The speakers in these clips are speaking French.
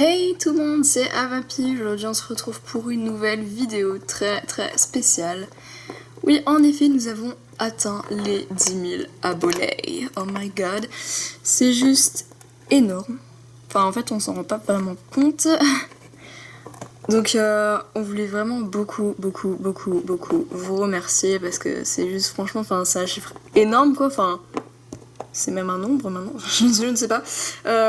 Hey tout le monde, c'est Avapi. Aujourd'hui on se retrouve pour une nouvelle vidéo très spéciale. Oui, en effet, nous avons atteint les 10 000 abonnés. Oh my god, c'est juste énorme. Enfin, en fait, on s'en rend pas vraiment compte. Donc, on voulait vraiment beaucoup vous remercier parce que c'est juste, franchement, enfin, c'est un chiffre énorme quoi. Enfin, c'est même un nombre maintenant, je ne sais pas.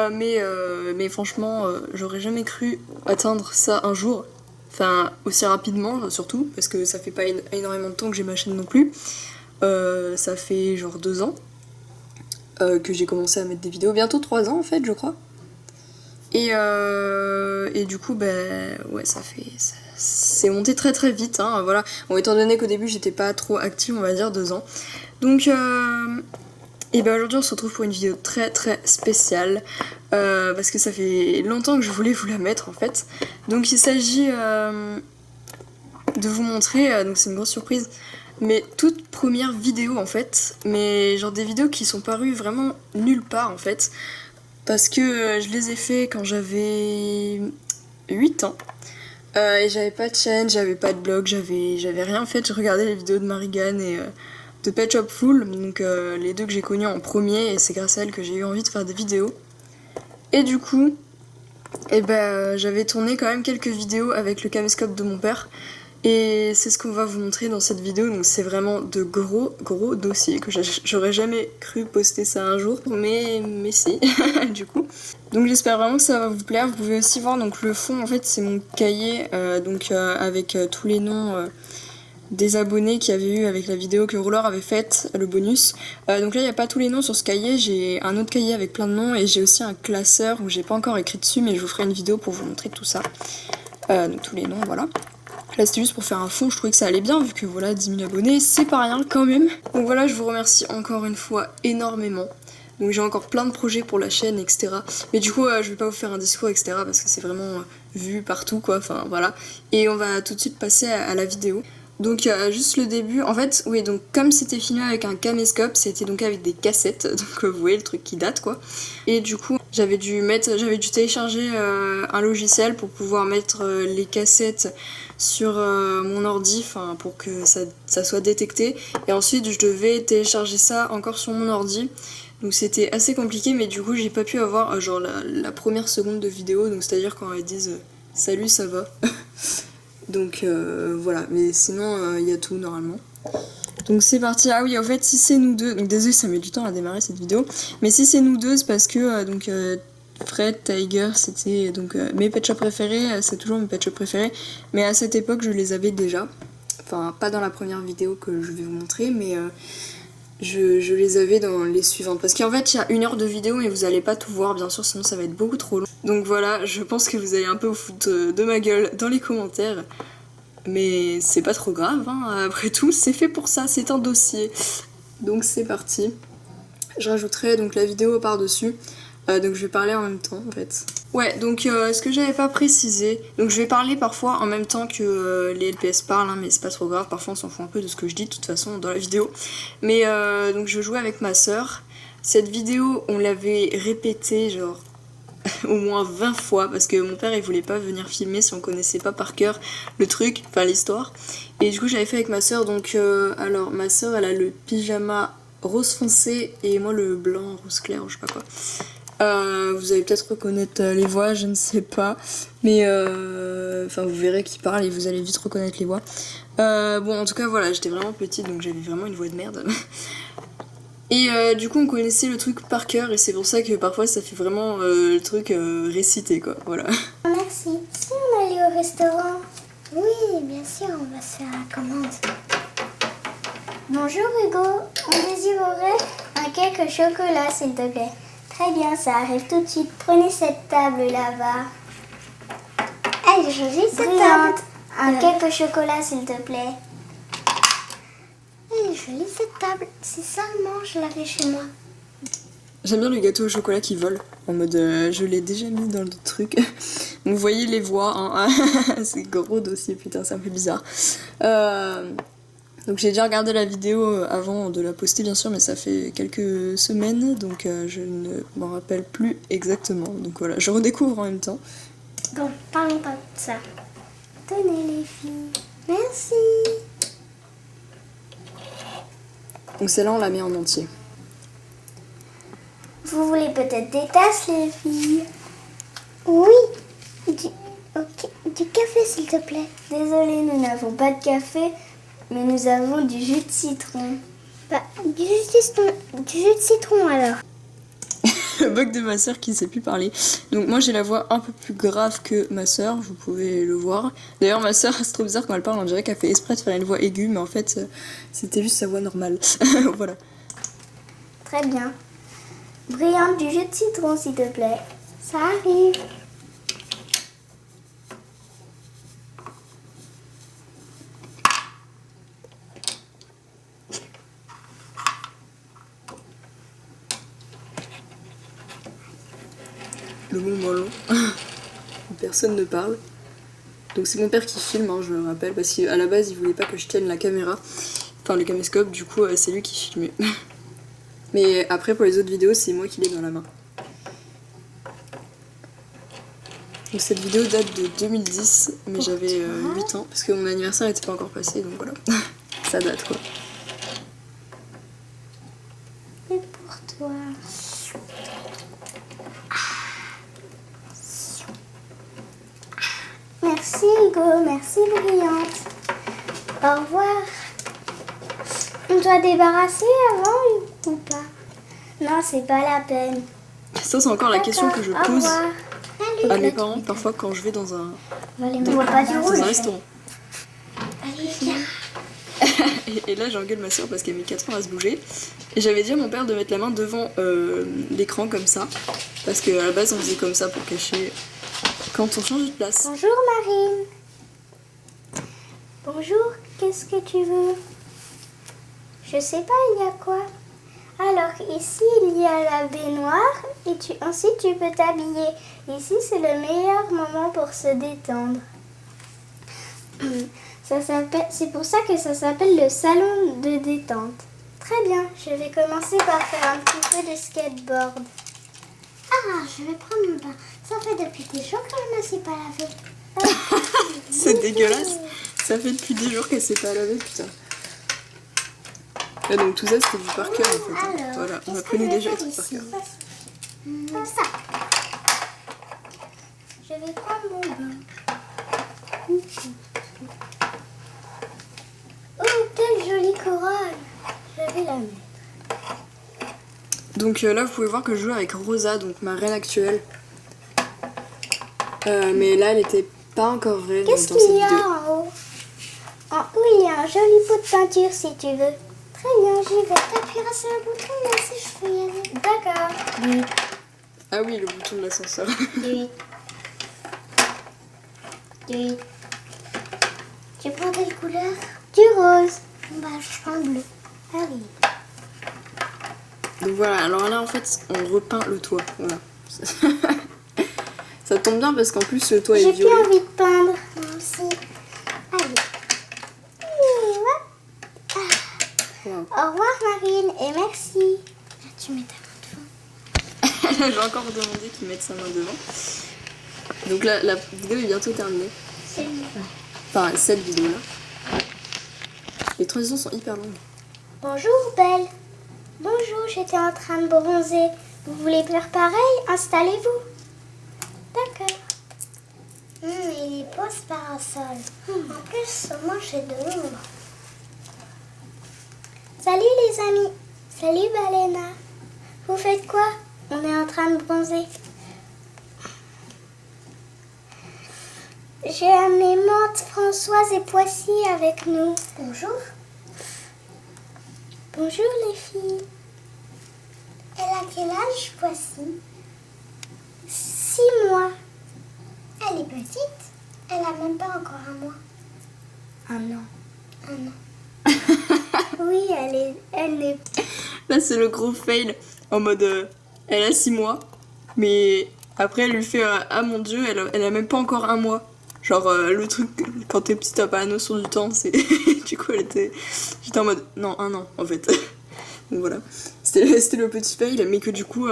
Mais franchement, j'aurais jamais cru atteindre ça un jour. Enfin, aussi rapidement, surtout, parce que ça fait pas énormément de temps que j'ai ma chaîne non plus. Ça fait genre 2 ans que j'ai commencé à mettre des vidéos. Bientôt 3 ans en fait, je crois. Et du coup, ben ouais, c'est monté très vite, hein, voilà. Bon, étant donné qu'au début j'étais pas trop active, on va dire 2 ans. Donc, et ben aujourd'hui on se retrouve pour une vidéo très spéciale parce que ça fait longtemps que je voulais vous la mettre en fait. Donc il s'agit de vous montrer, donc c'est une grosse surprise, mes toutes premières vidéos en fait, mais genre des vidéos qui sont parues vraiment nulle part en fait, parce que je les ai fait quand j'avais 8 ans. Et j'avais pas de chaîne, j'avais pas de blog, j'avais rien en fait. Je regardais les vidéos de Marigan et de Pet Shop Full, donc les deux que j'ai connus en premier, et c'est grâce à elles que j'ai eu envie de faire des vidéos. Et du coup, j'avais tourné quand même quelques vidéos avec le caméscope de mon père, et c'est ce qu'on va vous montrer dans cette vidéo. Donc c'est vraiment de gros dossiers que j'aurais jamais cru poster ça un jour, mais si, du coup. Donc j'espère vraiment que ça va vous plaire. Vous pouvez aussi voir donc le fond, en fait c'est mon cahier avec tous les noms des abonnés qu'il y avait eu avec la vidéo que Roller avait faite, le bonus. Donc là il n'y a pas tous les noms sur ce cahier, j'ai un autre cahier avec plein de noms et j'ai aussi un classeur où j'ai pas encore écrit dessus, mais je vous ferai une vidéo pour vous montrer tout ça. Donc tous les noms, voilà. Là c'était juste pour faire un fond, je trouvais que ça allait bien vu que voilà, 10 000 abonnés, c'est pas rien quand même. Donc voilà, je vous remercie encore une fois énormément. Donc j'ai encore plein de projets pour la chaîne, etc. Mais du coup, je vais pas vous faire un discours, etc. parce que c'est vraiment vu partout, quoi. Enfin, voilà. Et on va tout de suite passer à la vidéo. Donc juste le début, en fait, oui, donc comme c'était filmé avec un caméscope, c'était donc avec des cassettes, donc vous voyez le truc qui date, quoi. Et du coup, j'avais dû télécharger un logiciel pour pouvoir mettre les cassettes sur mon ordi, enfin pour que ça soit détecté. Et ensuite, je devais télécharger ça encore sur mon ordi. Donc c'était assez compliqué, mais du coup j'ai pas pu avoir genre la première seconde de vidéo, donc c'est-à-dire quand elles disent salut, ça va. Donc voilà, mais sinon il y a tout normalement. Donc c'est parti. Ah oui, en fait si c'est nous deux, donc désolé ça met du temps à démarrer cette vidéo, mais si c'est nous deux c'est parce que Fred, Tiger, c'était donc mes pet shops préférés, c'est toujours mes pet shops préférés, mais à cette époque je les avais déjà. Enfin pas dans la première vidéo que je vais vous montrer, mais je les avais dans les suivantes. Parce qu'en fait, il y a 1 heure de vidéo, mais vous allez pas tout voir, bien sûr, sinon ça va être beaucoup trop long. Donc voilà, je pense que vous allez un peu vous foutre de ma gueule dans les commentaires. Mais c'est pas trop grave, hein. Après tout, c'est fait pour ça, c'est un dossier. Donc c'est parti. Je rajouterai donc la vidéo par-dessus. Donc je vais parler en même temps en fait. Ouais, donc ce que j'avais pas précisé, donc je vais parler parfois en même temps que les LPS parlent, hein, mais c'est pas trop grave, parfois on s'en fout un peu de ce que je dis de toute façon dans la vidéo. Mais donc je jouais avec ma soeur. Cette vidéo on l'avait répétée genre au moins 20 fois parce que mon père il voulait pas venir filmer si on connaissait pas par cœur le truc, enfin l'histoire. Et du coup j'avais fait avec ma soeur, donc alors ma soeur elle a le pyjama rose foncé et moi le blanc rose clair ou je sais pas quoi. Vous allez peut-être reconnaître les voix, je ne sais pas, mais enfin vous verrez qui parle et vous allez vite reconnaître les voix. Bon en tout cas voilà, j'étais vraiment petite donc j'avais vraiment une voix de merde. Et du coup on connaissait le truc par cœur et c'est pour ça que parfois ça fait vraiment le truc récité quoi, voilà. Merci. Si on allait au restaurant? Oui, bien sûr, on va se faire la commande. Bonjour Hugo, on désirerait un cake au chocolat s'il te plaît. Très bien, ça arrive tout de suite. Prenez cette table là-bas. Elle est jolie cette table. Un cake au chocolat s'il te plaît. Elle est jolie cette table. Si seulement je l'avais chez moi. J'aime bien le gâteau au chocolat qui vole, en mode je l'ai déjà mis dans le truc. Vous voyez les voix, hein. C'est gros dossier, putain, c'est un peu bizarre. Donc j'ai déjà regardé la vidéo avant de la poster bien sûr, mais ça fait quelques semaines, donc je ne m'en rappelle plus exactement. Donc voilà, je redécouvre en même temps. Bon, parlons pas de ça. Tenez les filles. Merci. Donc celle-là, on la met en entier. Vous voulez peut-être des tasses, les filles? Oui. Du café, s'il te plaît. Désolée, nous n'avons pas de café, mais nous avons du jus de citron. Du jus de citron alors. Le bug de ma soeur qui sait plus parler. Donc moi j'ai la voix un peu plus grave que ma soeur, vous pouvez le voir. D'ailleurs ma soeur, c'est trop bizarre quand elle parle, on dirait qu'elle fait exprès de faire une voix aiguë, mais en fait c'était juste sa voix normale. Voilà. Très bien. Brillante du jus de citron, s'il te plaît. Ça arrive. Le moment long. Personne ne parle. Donc c'est mon père qui filme, hein, je le rappelle, parce qu'à la base il voulait pas que je tienne la caméra, enfin le caméscope, du coup c'est lui qui filmait. Mais après pour les autres vidéos c'est moi qui l'ai dans la main. Donc cette vidéo date de 2010, mais j'avais 8 ans, parce que mon anniversaire n'était pas encore passé, donc voilà. Ça date quoi. Et pour toi. Merci Hugo, merci Brillante. Au revoir. On doit débarrasser avant ou pas? Non, c'est pas la peine. Ça c'est encore la question que je Au pose revoir. à mes parents parfois quand je vais dans un, On voit pas du dans rouge. un restaurant. Allez, viens. Et là j'engueule ma soeur parce qu'elle met 4 ans à se bouger. Et j'avais dit à mon père de mettre la main devant l'écran comme ça, parce qu'à la base on faisait comme ça pour cacher quand on change de place. Bonjour Marine. Bonjour, qu'est-ce que tu veux? Je sais pas, il y a quoi? Alors ici il y a la baignoire et ensuite tu peux t'habiller. Ici c'est le meilleur moment pour se détendre. C'est pour ça que ça s'appelle le salon de détente. Très bien, je vais commencer par faire un petit peu de skateboard. Ah, je vais prendre mon bain. Ça fait depuis des jours que je ne me suis pas lavée. C'est dégueulasse. Ça fait depuis des jours qu'elle s'est pas lavée, putain. Et donc tout ça c'était du par cœur en fait. Alors, Voilà, on qu'est-ce que apprenait je vais déjà les faire trucs par ici? cœur. Ça. Je vais prendre mon bain. Oh, quelle jolie corolle. Je vais la mettre. Donc là vous pouvez voir que je joue avec Rosa, donc ma reine actuelle. Mais là elle était pas encore reine dans Qu'est-ce cette qu'il y a vidéo. en haut? En haut, il y a un joli pot de peinture si tu veux. Très bien, j'y vais. T'appuieras sur le bouton, merci, je peux y aller. D'accord. Ah oui, le bouton de l'ascenseur. Tu prends quelle couleur? Du rose. Bah, je prends le bleu. Ah oui. Donc voilà, alors là en fait on repeint le toit. Voilà. Ça tombe bien parce qu'en plus le toit est J'ai plus violet. envie de peindre. Moi aussi. Allez. Et hop. Ah. Wow. Au revoir Marine et merci. Là, tu mets ta main devant. J'ai encore demandé qu'il mette sa main devant. Donc là, la vidéo est bientôt terminée. C'est bon. Enfin, cette vidéo-là. Les transitions sont hyper longues. Bonjour Belle. Bonjour, j'étais en train de bronzer. Vous voulez faire pareil? Installez-vous. D'accord. Il est beau ce parasol. En plus, moi j'ai de l'ombre. Salut les amis. Salut Balena. Vous faites quoi? On est en train de bronzer. J'ai amené Menthe, Françoise et Poissy avec nous. Bonjour. Bonjour les filles. Elle a quel âge, Poissy? 6 mois. Elle est petite. Elle a même pas encore un mois. Un an. Un an. Oui, elle est... Là, c'est le gros fail. En mode, elle a 6 mois. Mais après, elle lui fait ah mon dieu, elle a même pas encore un mois. Genre, le truc, quand t'es petite, t'as pas la notion du temps. C'est du coup, j'étais en mode non, un an en fait. Donc voilà. C'était le petit fail, mais que du coup,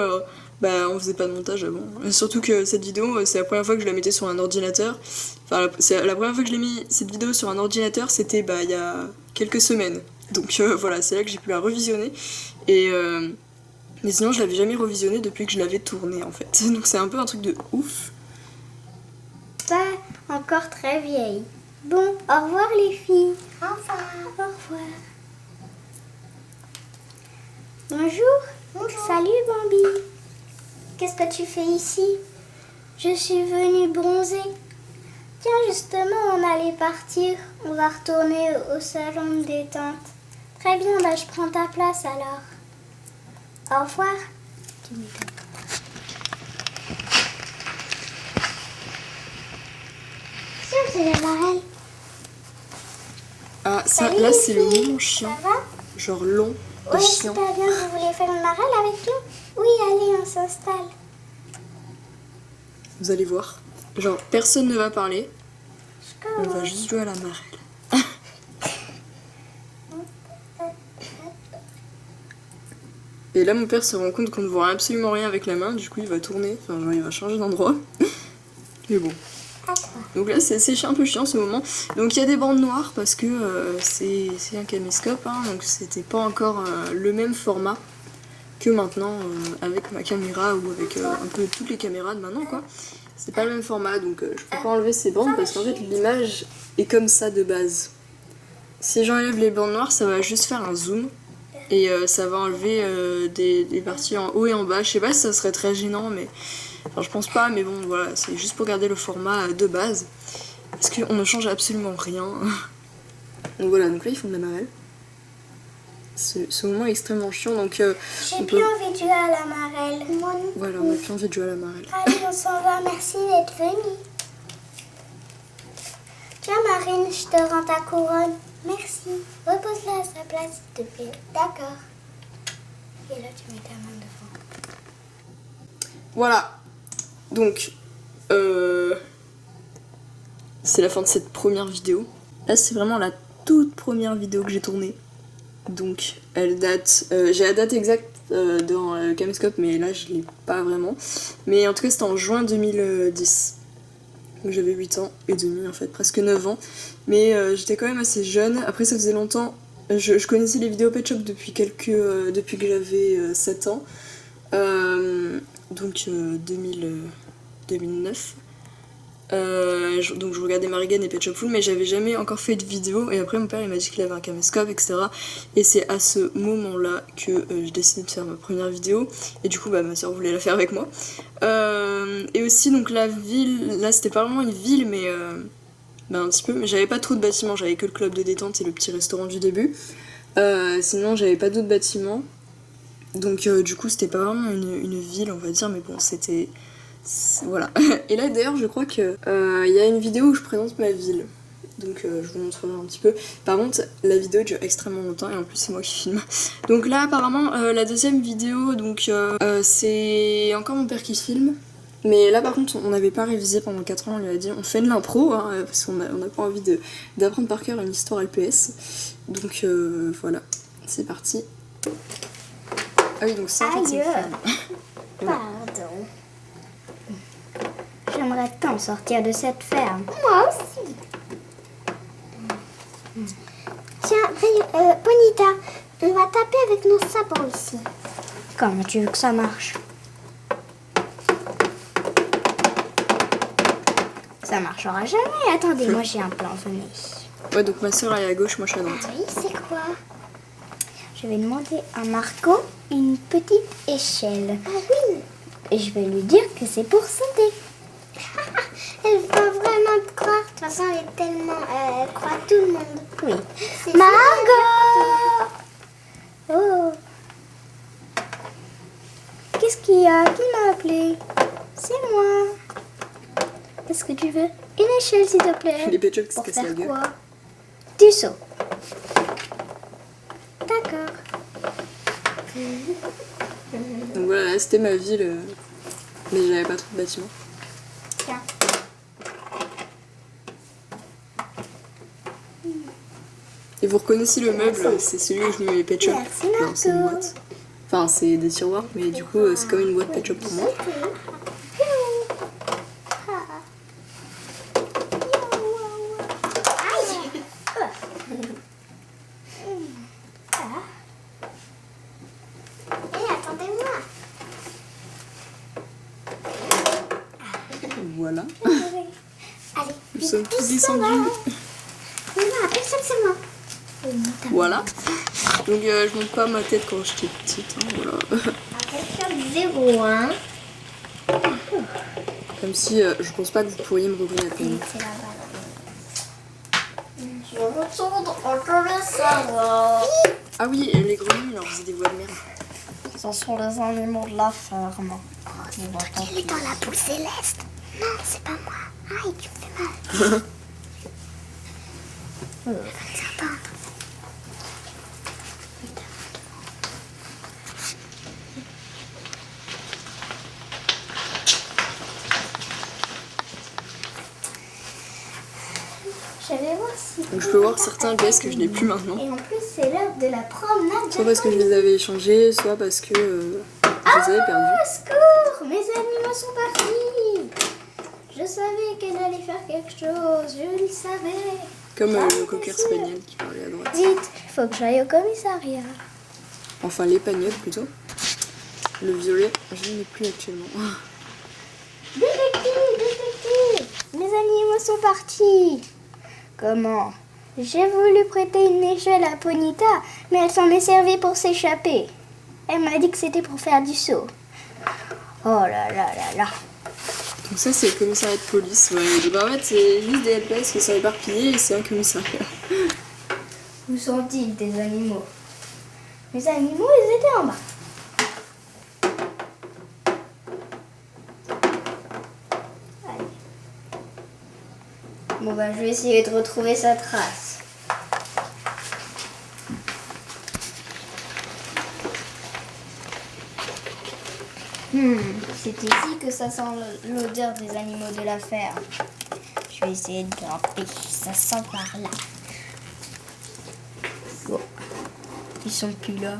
bah on faisait pas de montage avant. Et surtout que cette vidéo, c'est la première fois que je la mettais sur un ordinateur. Enfin, c'est la première fois que je l'ai mis cette vidéo sur un ordinateur, c'était bah il y a quelques semaines. Donc voilà, c'est là que j'ai pu la revisionner. Et mais sinon, je l'avais jamais revisionnée depuis que je l'avais tournée en fait. Donc c'est un peu un truc de ouf. Pas encore très vieille. Bon, au revoir les filles. Au revoir. Au revoir. Bonjour. Bonjour. Salut Bambi. Qu'est-ce que tu fais ici? Je suis venue bronzer. Tiens, justement, on allait partir. On va retourner au salon de détente. Très bien, bah, je prends ta place alors. Au revoir. Tiens, c'est la marelle. Ah, ça, Salut, là les c'est le filles. moment chiant. Ça va? Genre long et Ouais, chiant. super bien. Vous voulez faire une marelle avec nous? Oui, allez, on s'installe. Vous allez voir. Genre, personne ne va parler. Je On commence. va juste jouer à la marelle. Et là, mon père se rend compte qu'on ne voit absolument rien avec la main, du coup, il va tourner, enfin, genre, il va changer d'endroit. Mais bon. À toi. Donc là, c'est un peu chiant ce moment. Donc il y a des bandes noires parce que c'est un caméscope, hein, donc c'était pas encore le même format que maintenant avec ma caméra ou avec un peu toutes les caméras de maintenant, quoi. C'est pas le même format, donc je peux pas enlever ces bandes parce qu'en fait, l'image est comme ça de base. Si j'enlève les bandes noires, ça va juste faire un zoom. Et ça va enlever des parties en haut et en bas. Je sais pas si ça serait très gênant, mais. Enfin, je pense pas, mais bon, voilà, c'est juste pour garder le format de base. Parce qu'on ne change absolument rien. Donc voilà, donc là ils font de la marelle. Ce moment est extrêmement chiant, donc J'ai on plus peut. envie de jouer à la marelle. Moi non Voilà, plus. on a plus envie de jouer à la marelle. Allez, on s'en va. Merci d'être venu. Tiens, Marine, je te rends ta couronne. Merci. Repose-la à sa place, s'il te plaît. D'accord. Et là, tu mets ta main devant. Voilà. Donc, c'est la fin de cette première vidéo. Là, c'est vraiment la toute première vidéo que j'ai tournée. Donc, elle date. J'ai la date exacte dans Camscope, mais là, je l'ai pas vraiment. Mais en tout cas, c'était en juin 2010. Donc, j'avais 8 ans et demi, en fait, presque 9 ans. Mais j'étais quand même assez jeune. Après, ça faisait longtemps. Je connaissais les vidéos Pet Shop depuis depuis que j'avais 7 ans. Donc 2009. Donc je regardais Marigan et Pet Shop Full, mais j'avais jamais encore fait de vidéo. Et après mon père il m'a dit qu'il avait un caméscope, etc. Et c'est à ce moment-là que j'ai décidé de faire ma première vidéo. Et du coup bah, ma soeur voulait la faire avec moi. Et aussi donc la ville, là c'était pas vraiment une ville, mais bah, un petit peu. Mais j'avais pas trop de bâtiments, j'avais que le club de détente et le petit restaurant du début. Sinon j'avais pas d'autres bâtiments. Donc du coup c'était pas vraiment une ville on va dire, mais bon c'était... Voilà. Et là d'ailleurs je crois que y a une vidéo où je présente ma ville. Donc je vous montrerai un petit peu. Par contre la vidéo dure extrêmement longtemps et en plus c'est moi qui filme. Donc là apparemment la deuxième vidéo donc c'est encore mon père qui filme. Mais là par contre on n'avait pas révisé pendant 4 ans, on lui a dit on fait de l'impro hein, parce qu'on n'a pas envie d'apprendre par cœur une histoire LPS. Donc voilà, c'est parti. Ah oui donc ça en fait c'est une ferme. Pardon. J'aimerais tant sortir de cette ferme. Moi aussi. Tiens, Bonita, on va taper avec nos sabots ici. Comment tu veux que ça marche? Ça marchera jamais. Attendez, moi j'ai un plan, venez. Ouais donc ma soeur est à gauche, moi je suis à droite. Ah oui, c'est quoi? Je vais demander à Marco une petite échelle. Ah oui. Et je vais lui dire que c'est pour sauter. Elle va vraiment te croire. De toute façon, elle est tellement... elle croit tout le monde. Oui. Margot! Oh. Qu'est-ce qu'il y a? Qui m'a appelé? C'est moi. Qu'est-ce que tu veux? Une échelle, s'il te plaît. Les Pet Shop qui se Pour cassent la faire gueule. quoi? Du saut. D'accord. Donc voilà, là, c'était ma ville, mais j'avais pas trop de bâtiments. Tiens. Et vous reconnaissez le meuble, c'est celui où je mets mes Pet Shop. Merci, Genre, c'est une Marco. boîte. Enfin, c'est des tiroirs, mais du coup, c'est comme une boîte Pet Shop pour moi. Voilà. Allez, Nous sommes tous descendus. Non, personne, c'est moi. Voilà. Donc je montre pas ma tête quand j'étais petite. Hein, voilà. Pet Shop 01. Comme si je pense pas que vous pourriez me reconnaître. C'est la balance. Je retourne en savoir. Ah oui, et les grenouilles, leur faisaient des voix de merde. Ce sont les animaux de la ferme. Il est dans la boule céleste. Non, c'est pas moi. Aïe, tu me fais mal. Elle va me s'entendre. Je vais voir si... Donc je peux voir certains PS que je n'ai plus maintenant. Et en plus, c'est l'heure de la promenade. Soit parce que je les avais échangés, soit parce que je les avais perdus. Au secours! Mes animaux sont partis! Je savais qu'elle allait faire quelque chose, je le savais. Comme le cocker spaniel qui parlait à droite. Vite, faut que j'aille au commissariat. Enfin, l'épagnol plutôt. Le violet, je n'en ai plus actuellement. Détective, détective! Mes animaux sont partis. Comment? J'ai voulu prêter une échelle à Ponita, mais elle s'en est servie pour s'échapper. Elle m'a dit que c'était pour faire du saut. Oh là là là là. Donc ça, c'est le commissariat de police. Ouais. Donc, en fait, c'est juste des LPS qui sont éparpillés et c'est un commissariat. Où sont-ils, tes animaux? Mes animaux, ils étaient en bas. Allez. Bon bah, je vais essayer de retrouver sa trace. C'est ici que ça sent l'odeur des animaux de la ferme. Je vais essayer de grimper. Ça sent par là. Bon. Ils sont plus là.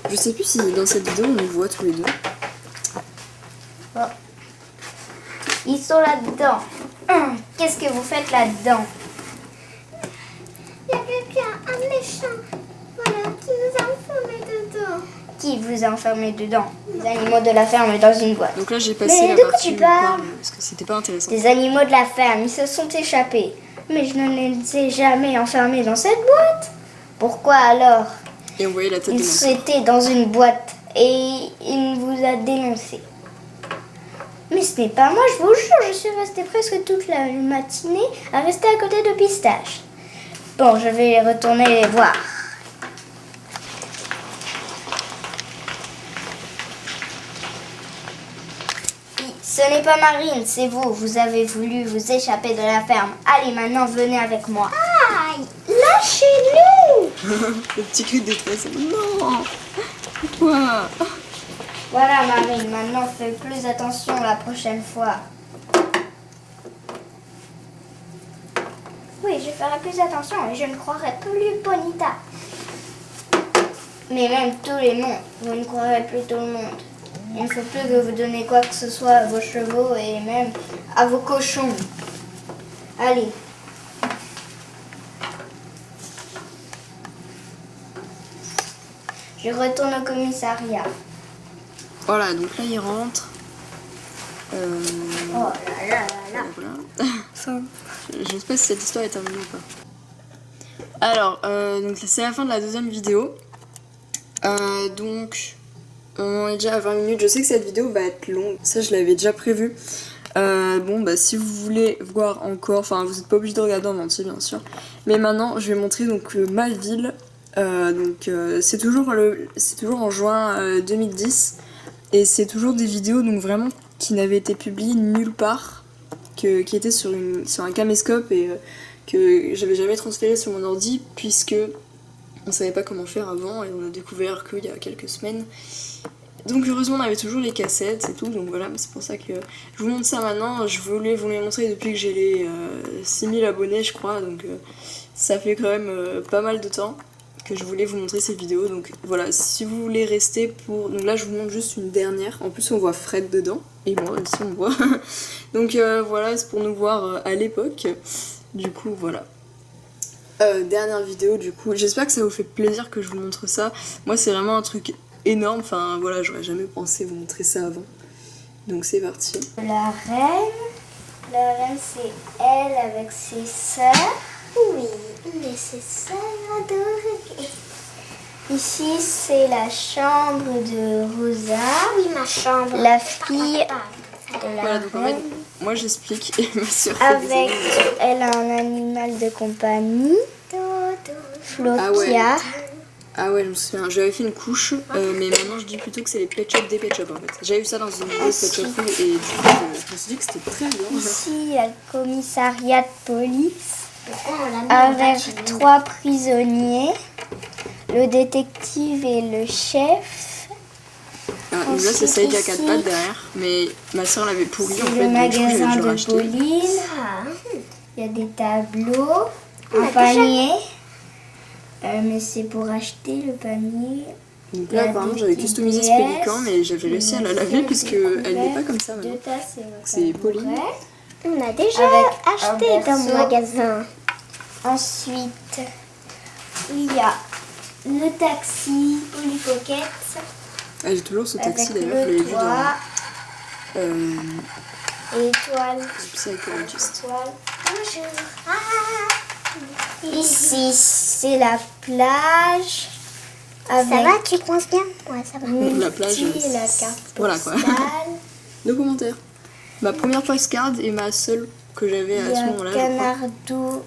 Je sais plus si dans cette vidéo on les voit tous les deux. Oh. Ils sont là-dedans. Qu'est-ce que vous faites là-dedans? Il y a quelqu'un, un méchant, voilà, qui nous a enfermés dedans. Qui vous a enfermé dedans? Les animaux de la ferme dans une boîte. Donc là, j'ai passé Mais la de quoi partie tu où on parles? parle, parce que c'était pas intéressant. Des animaux de la ferme, ils se sont échappés. Mais je ne les ai jamais enfermés dans cette boîte. Pourquoi alors? Et on voyait la tête de Il mon était dans une boîte et il vous a dénoncé. Mais ce n'est pas moi, je vous jure, je suis restée presque toute la matinée à rester à côté de Pistache. Bon, je vais retourner les voir. Ce n'est pas Marine, c'est vous. Vous avez voulu vous échapper de la ferme. Allez, maintenant, venez avec moi. Aïe! Lâchez-nous! Le petit cri de détresse. Non! Pourquoi? Voilà, Marine, maintenant, fais plus attention la prochaine fois. Oui, je ferai plus attention et je ne croirai plus Ponita. Mais même tous les mondes, vous ne croirez plus tout le monde. Il ne faut plus que vous donniez quoi que ce soit à vos chevaux et même à vos cochons. Allez. Je retourne au commissariat. Voilà, donc là, il rentre. Oh là là là là. Voilà. Ça, je sais pas si cette histoire est terminée ou pas. Alors, donc c'est la fin de la deuxième vidéo. Donc, on est déjà à 20 minutes. Je sais que cette vidéo va être longue. Ça, je l'avais déjà prévu. Bon, bah, si vous voulez voir encore, enfin, vous n'êtes pas obligé de regarder en entier, bien sûr. Mais maintenant, je vais montrer donc ma ville. C'est toujours en juin 2010. Et c'est toujours des vidéos donc vraiment qui n'avaient été publiées nulle part, qui étaient sur un caméscope et que j'avais jamais transféré sur mon ordi puisque on savait pas comment faire avant et on a découvert qu'il y a quelques semaines. Donc heureusement on avait toujours les cassettes et tout, donc voilà, c'est pour ça que je vous montre ça maintenant. Je voulais vous les montrer depuis que j'ai les 6000 abonnés je crois, donc ça fait quand même pas mal de temps que je voulais vous montrer cette vidéo. Donc voilà, si vous voulez rester pour... Donc là je vous montre juste une dernière. En plus on voit Fred dedans. Et moi aussi on voit. Donc voilà, c'est pour nous voir à l'époque. Du coup voilà. Dernière vidéo du coup. J'espère que ça vous fait plaisir que je vous montre ça. Moi c'est vraiment un truc énorme. Enfin voilà, j'aurais jamais pensé vous montrer ça avant. Donc c'est parti. La reine c'est elle avec ses sœurs. Oui, mais ses sœurs adorées. Ici c'est la chambre de Rosa. Oui, ma chambre. La fille de la Voilà, donc en fait, reine. moi j'explique et ma soeur Avec, elle a un animal de compagnie. Flokia. Ah ouais, je me souviens, j'avais fait une couche, mais maintenant je dis plutôt que c'est les Pet Shop des Pet Shop en fait. J'avais vu ça dans une vidéo de Pet Shop Food et du coup je me suis dit que c'était très bien. Ici, il y a le commissariat de police avec 3 prisonniers, le détective et le chef. Ah, donc là c'est Saïd à 4 pattes derrière, mais ma soeur l'avait pourri en C'est fait, le donc du coup magasin j'avais dû de racheter. police. Il y a des tableaux, un panier. Mais c'est pour acheter le panier. Donc là apparemment j'avais customisé ce pélican, mais j'avais réussi à la laver puisque elle n'est pas comme ça maintenant. Deux tasses et C'est poli. On a déjà acheté dans mon magasin. Ensuite, il y a le taxi Polly Pocket Ah, j'ai toujours ce taxi avec d'ailleurs, je le l'avais vu dans toit et étoile. Psychologist. Bonjour. Ici, c'est la plage. Avec Ça va, tu coinces bien? Ouais, ça va. La plage, et la carte voilà quoi. postale. Nos commentaires. Ma première postcard et ma seule que j'avais Il à y ce a moment-là. je crois. Canardou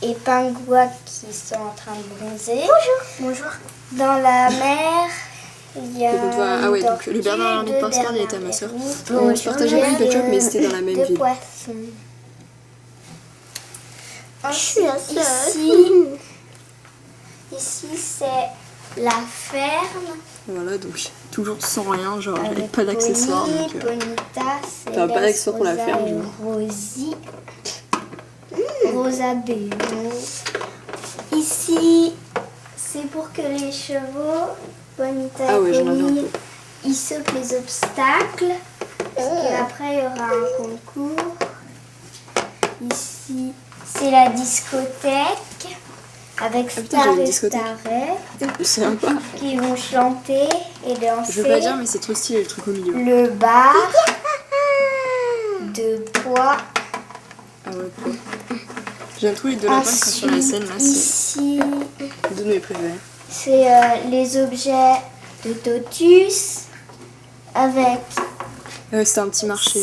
et Pingouin qui sont en train de bronzer. Bonjour. Dans la mer, il y a Donc, on voit- ah ouais, donc tortue, le Bernard Arnault deux postcard il Bernard était à ma soeur. Hermite, On se partageait pas une Pet Shop mais c'était dans la même deux ville. poissons. suis la Ensuite, seule. ici c'est la ferme. Voilà, donc toujours sans rien, genre j'avais Avec pas d'accessoires. Pony, Donc, Ponita, t'as pas d'accessoires pour la Rosa ferme, et je Rosie. Rosa B. Ici, c'est pour que les chevaux, Bonita Ah ouais, et j'en avais un Pony, peu. ils sautent les obstacles. Parce qu'après, il y aura un concours. Ici, c'est la discothèque. Avec putain, Star j'avais une et discothèque. Starette Je sais même pas. qui vont chanter et danser. Je veux pas dire, mais c'est trop stylé le truc au milieu. Le bar de poids. Ah ouais, quoi. J'aime trop les deux lapins qui sont sur la scène là, c'est Ici, deux de mes préférés. c'est les objets de Totus avec C'était un petit marché.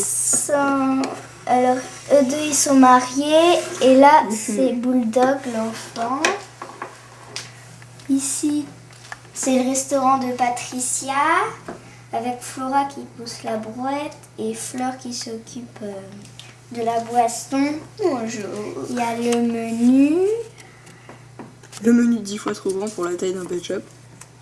alors eux deux ils sont mariés et là c'est Bulldog l'enfant. Ici c'est le restaurant de Patricia avec Flora qui pousse la brouette et Fleur qui s'occupe de la boisson. Bonjour. Il y a le menu. Le menu 10 fois trop grand pour la taille d'un pet shop.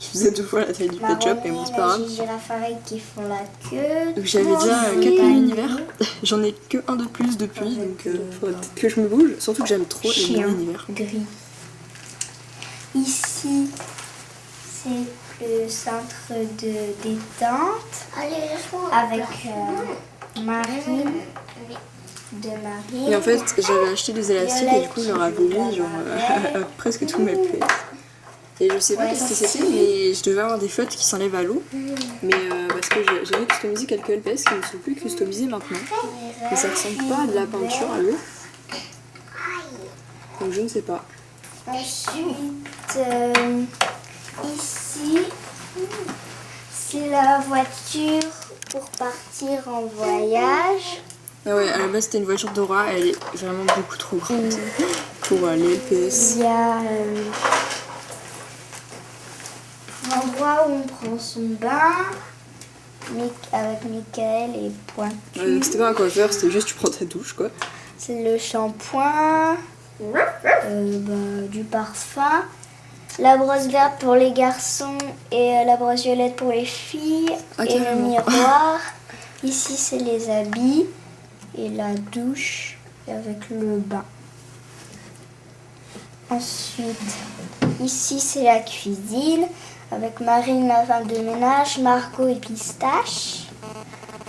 Je faisais 2 fois la taille du pet shop, mais bon, c'est pas la grave. girafareille qui font la queue. Donc j'avais déjà 4 mini-univers. J'en ai que un de plus depuis, donc faudrait peut-être que je me bouge. Surtout que j'aime trop les Chien mini-univers. gris. Ici, c'est le centre de détente Allez, laisse-moi. avec Marine. De Marine. Et en fait, j'avais acheté des élastiques et du coup, je leur avais mis genre à presque tous mes pieds. Et je sais pas qu'est-ce que c'était, mais je devais avoir des flottes qui s'enlèvent à l'eau. Mais parce que j'avais customisé quelques LPS qui ne sont plus customisés maintenant. Mais ça ressemble pas à de la peinture à l'eau. Donc je ne sais pas. Ensuite, ici, c'est la voiture pour partir en voyage. Ah ouais, à la base c'était une voiture Dora, elle est vraiment beaucoup trop grande pour les LPS. Il y a l'endroit où on prend son bain avec Michael et Pointu. Ouais, donc c'était pas un coiffeur, c'était juste tu prends ta douche quoi. C'est le shampoing, du parfum, la brosse verte pour les garçons et la brosse violette pour les filles Ah, et le carrément. miroir. Ici c'est les habits et la douche avec le bain. Ensuite, Ici, c'est la cuisine avec Marine, la femme de ménage, Margot et Pistache.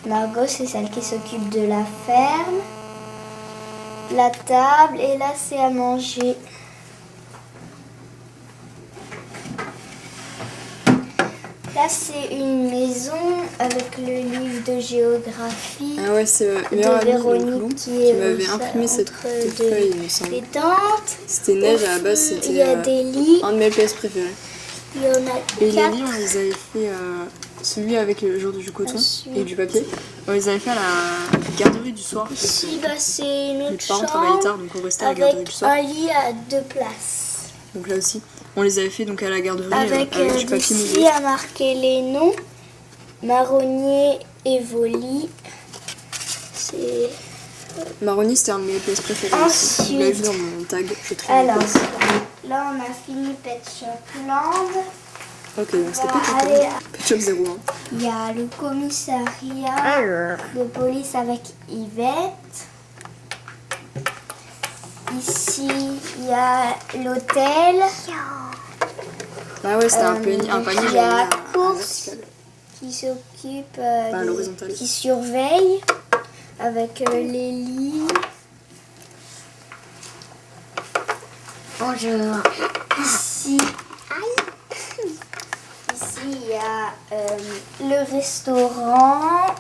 Margot, c'est celle qui s'occupe de la ferme. La table, et là, c'est à manger. Là, c'est une maison avec le livre de géographie. Ah ouais, c'est de meilleur ami Véronique qui m'avait imprimé cette feuille, il me semble. Les tentes. C'était Neige, à la base, Il y a c'était des lits. un de mes pièces préférées. Il y en a Et les 4. lits, on les avait fait, celui avec le jour du coton Ensuite. et du papier, on les avait fait à la garderie du soir. Ici, bah, c'est une Mes autre parents travaillaient tard, chambre donc on restait à la garderie avec du soir. un lit à 2 places. Donc là aussi, on les avait fait donc à la garderie Avec du papier ici mouillé. à marquer les noms. Marronnier et Voli. C'est... Maroni, c'était un de mes pièces préférées aussi. Vous l'avez vu dans mon tag, je trouve. Alors, là, on a fini Pet Shop Land. Ok, donc c'était On pas va tout aller Pet Shop 0. Hein. Il y a le commissariat de police avec Yvette. Ici, il y a l'hôtel. Bah ouais, c'était un panier Il y a j'avais mis la à course vertical. qui s'occupe, à l'horizontale. qui surveille avec les lits. Bonjour. Ici, il y a le restaurant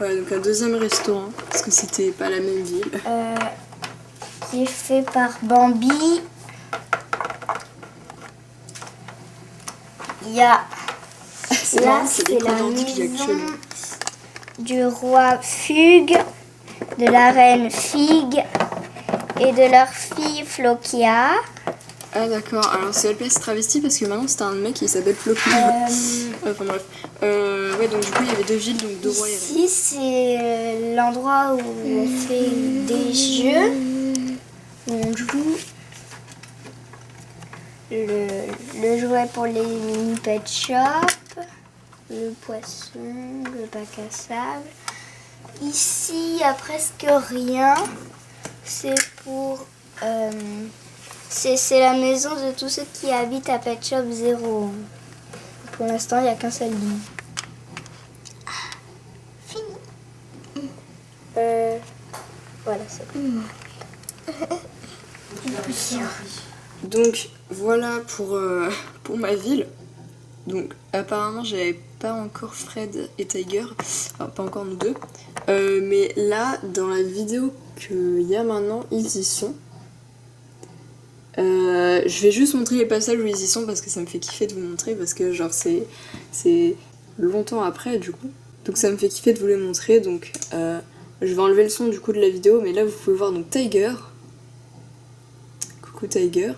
Ouais, donc un deuxième restaurant, parce que c'était pas la même ville. qui est fait par Bambi. Il y a C'est là, marrant, c'est c'est l'écran la d'ordi qu'il y a maison actuellement. du roi Fugue, de la reine Figue et de leur fille Flokia. Ah d'accord, alors c'est LPS travesti parce que maintenant c'était un mec qui s'appelle Floki. Enfin bref. Ouais, donc du coup il y avait deux villes, donc deux rois et reines. Ici, c'est l'endroit où on fait des jeux, où on joue. Le jouet pour les mini pet shop, le poisson, le bac à sable. Ici, il n'y a presque rien. C'est pour... c'est la maison de tous ceux qui habitent à Pet Shop 0. Pour l'instant, il n'y a qu'un seul lit. Voilà, c'est bon. Donc voilà pour ma ville. Donc apparemment j'avais pas encore Fred et Tiger, enfin pas encore nous deux. Mais là dans la vidéo qu'il y a maintenant, ils y sont. Je vais juste montrer les passages où ils y sont parce que ça me fait kiffer de vous montrer parce que genre c'est longtemps après du coup. Donc ça me fait kiffer de vous les montrer, donc je vais enlever le son du coup de la vidéo, mais là vous pouvez voir donc Tiger. Coucou Tiger.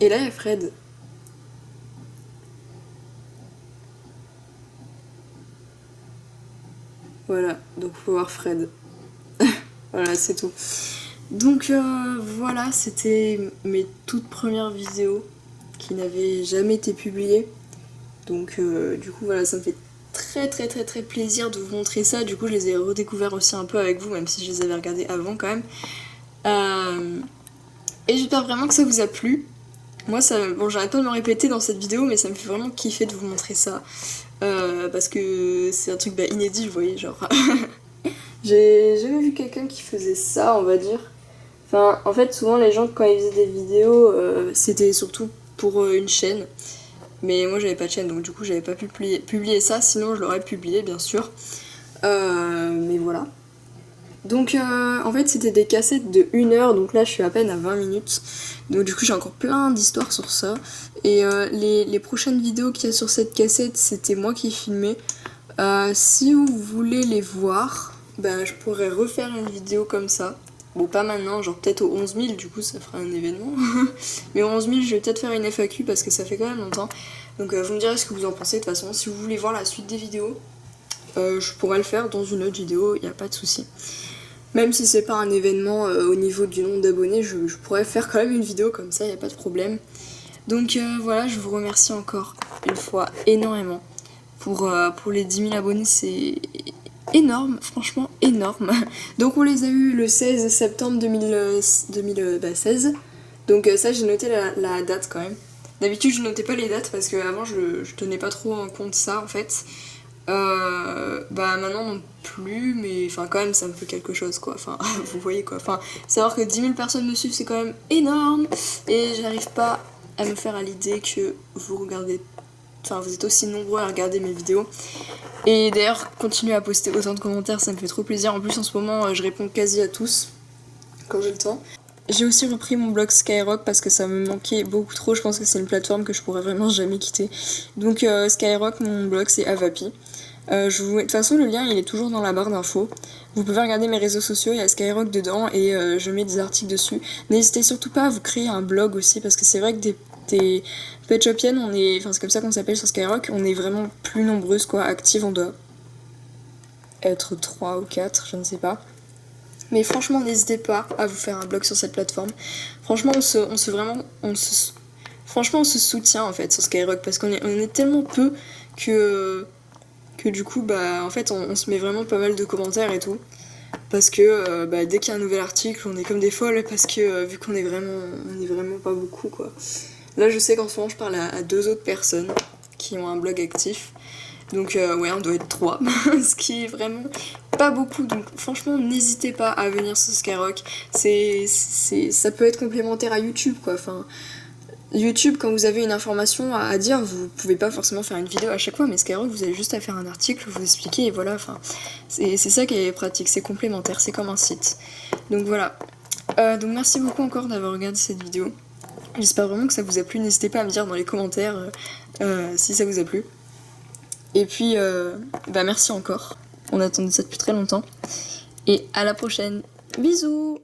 Et là il y a Fred. Voilà, donc vous pouvez voir Fred. Voilà, c'est tout. Donc voilà, c'était mes toutes premières vidéos qui n'avaient jamais été publiées. Donc du coup voilà, ça me fait très plaisir de vous montrer ça. Du coup je les ai redécouverts aussi un peu avec vous, même si je les avais regardés avant quand même. Et j'espère vraiment que ça vous a plu. Moi ça, bon j'arrête pas de me répéter dans cette vidéo, mais ça me fait vraiment kiffer de vous montrer ça. Parce que c'est un truc inédit, vous voyez, genre... J'ai jamais vu quelqu'un qui faisait ça, on va dire. Enfin, en fait, souvent les gens, quand ils faisaient des vidéos, c'était surtout pour une chaîne. Mais moi, j'avais pas de chaîne, donc du coup, j'avais pas pu publier ça. Sinon, je l'aurais publié, bien sûr. Mais voilà. Donc, en fait, c'était des cassettes de 1 heure. Donc là, je suis à peine à 20 minutes. Donc du coup, j'ai encore plein d'histoires sur ça. Et les prochaines vidéos qu'il y a sur cette cassette, c'était moi qui filmais. Si vous voulez les voir... Ben, je pourrais refaire une vidéo comme ça. Bon, pas maintenant, genre peut-être aux 11 000, du coup ça fera un événement. Mais aux 11 000, je vais peut-être faire une FAQ parce que ça fait quand même longtemps. Donc vous me direz ce que vous en pensez. De toute façon, si vous voulez voir la suite des vidéos, je pourrais le faire dans une autre vidéo, il n'y a pas de souci. Même si c'est pas un événement au niveau du nombre d'abonnés, je pourrais faire quand même une vidéo comme ça, il n'y a pas de problème. Donc voilà, je vous remercie encore une fois énormément. Pour les 10 000 abonnés, c'est... énorme, franchement énorme. Donc on les a eu le 16 septembre 2016. Donc ça j'ai noté la date quand même. D'habitude je notais pas les dates parce qu'avant je tenais pas trop en compte ça en fait. Bah maintenant non plus, mais enfin quand même ça me fait quelque chose quoi, enfin vous voyez quoi, enfin savoir que 10 000 personnes me suivent c'est quand même énorme et j'arrive pas à me faire à l'idée que vous regardez, enfin vous êtes aussi nombreux à regarder mes vidéos. Et d'ailleurs continuez à poster autant de commentaires, ça me fait trop plaisir. En plus en ce moment je réponds quasi à tous quand j'ai le temps. J'ai aussi repris mon blog Skyrock parce que ça me manquait beaucoup trop, je pense que c'est une plateforme que je pourrais vraiment jamais quitter. Donc Skyrock, mon blog c'est Avapi. De toute façon le lien il est toujours dans la barre d'infos. Vous pouvez regarder mes réseaux sociaux, il y a Skyrock dedans et je mets des articles dessus. N'hésitez surtout pas à vous créer un blog aussi parce que c'est vrai que des Pet Shopiennes, enfin c'est comme ça qu'on s'appelle sur Skyrock, on est vraiment plus nombreuses quoi, actives, on doit être 3 ou 4, je ne sais pas. Mais franchement n'hésitez pas à vous faire un blog sur cette plateforme. Franchement on se soutient en fait sur Skyrock parce qu'on est tellement peu que du coup bah en fait on se met vraiment pas mal de commentaires et tout parce que bah, dès qu'il y a un nouvel article on est comme des folles parce que vu qu'on est vraiment pas beaucoup quoi. Là je sais qu'en ce moment je parle à 2 autres personnes qui ont un blog actif donc ouais on doit être 3 ce qui est vraiment pas beaucoup, donc franchement n'hésitez pas à venir sur Skyrock, ça peut être complémentaire à YouTube quoi, enfin YouTube, quand vous avez une information à dire, vous pouvez pas forcément faire une vidéo à chaque fois, mais Skyrock, vous avez juste à faire un article, vous expliquer, et voilà, enfin, c'est ça qui est pratique, c'est complémentaire, c'est comme un site. Donc voilà. Donc merci beaucoup encore d'avoir regardé cette vidéo. J'espère vraiment que ça vous a plu, n'hésitez pas à me dire dans les commentaires si ça vous a plu. Et puis, bah merci encore, on attendait ça depuis très longtemps. Et à la prochaine, bisous!